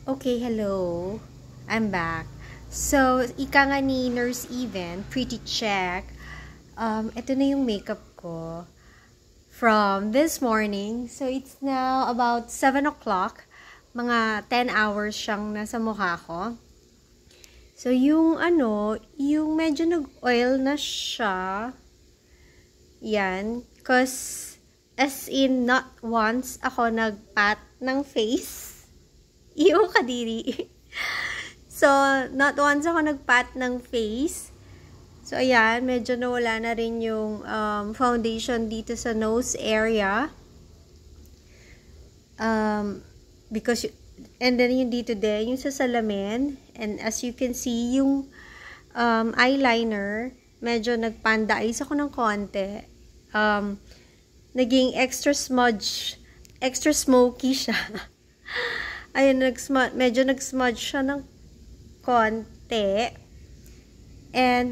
Okay, hello. I'm back. So, ika nga ni Nurse Even, pretty check. Ito na yung makeup ko from this morning. So, it's now about 7 o'clock. Mga 10 hours siyang nasa mukha ko. So, yung medyo nag-oil na siya. Yan. Cause, as in, not once ako nag-pat ng face. Iyo kadiri. So, not once ako nag-pat ng face. So, ayan, medyo nawala na rin yung foundation dito sa nose area. Because, and then yung dito din, yung sa salamin. And as you can see, yung eyeliner, medyo nagpanda eyes ako ng konti. Naging extra smoky siya. Ayun, medyo nag-smudge siya ng konti.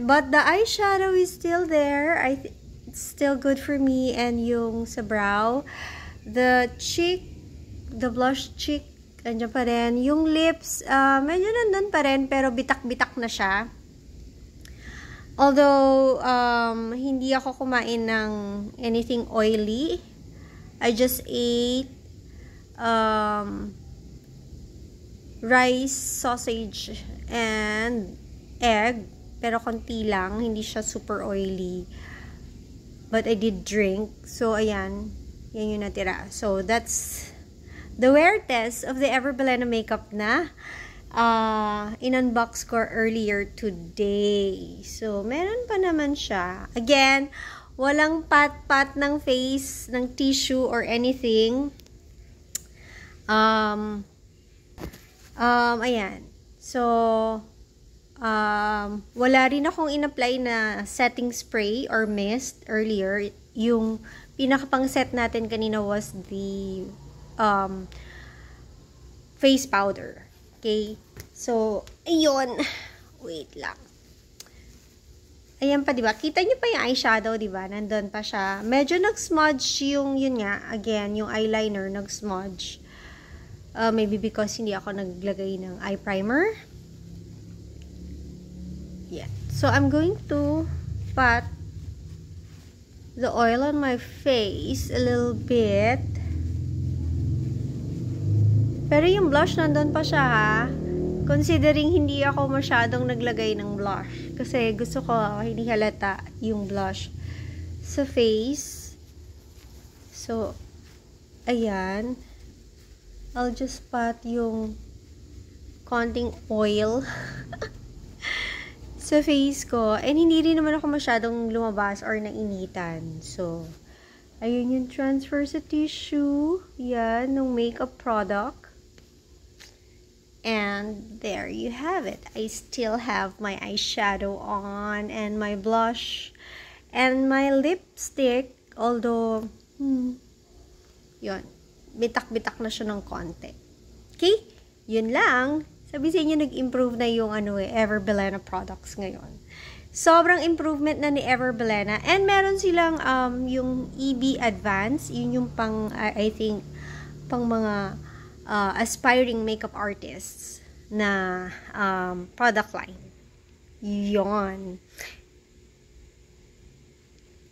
But the eyeshadow is still there. It's still good for me. And yung sa brow, the cheek, the blush cheek, andyan pa rin. Yung lips, medyo nandun pa rin, pero bitak-bitak na siya. Although, hindi ako kumain ng anything oily. I just ate, rice, sausage, and egg. Pero konti lang. Hindi siya super oily. But I did drink. So, ayan. Yan yung natira. So, that's the wear test of the Everbelena makeup na in-unbox ko earlier today. So, meron pa naman siya. Again, walang pat-pat ng face, ng tissue, or anything. Ayan. So, wala rin akong in-apply na setting spray or mist earlier. Yung pinakapang set natin kanina was the face powder. Okay? So, ayun. Wait lang. Ayan pa, diba? Kita nyo pa yung eyeshadow, diba? Nandun pa siya. Medyo nag-smudge yun nga. Again, yung eyeliner nag-smudge. Maybe because hindi ako naglagay ng eye primer. Yeah. So, I'm going to pat the oil on my face a little bit. Pero yung blush nandun pa siya, ha? Considering hindi ako masyadong naglagay ng blush. Kasi gusto ko hindi halata yung blush sa face. So, ayan. I'll just pat yung konting oil sa face ko. And hindi rin naman ako masyadong lumabas or nainitan. So, ayun yung transfer sa tissue. Yan, ng makeup product. And there you have it. I still have my eyeshadow on and my blush and my lipstick. Although, yun. Bitak-bitak na siya ng konti. Okay? Yun lang. Sabi sa inyo, nag-improve na yung Everbelena products ngayon. Sobrang improvement na ni Everbelena. And meron silang yung EB Advance. Yun yung pang, I think, pang mga aspiring makeup artists na product line. Yun.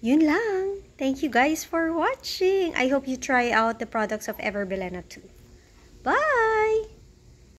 Yun lang. Thank you guys for watching. I hope you try out the products of Everbelena too. Bye!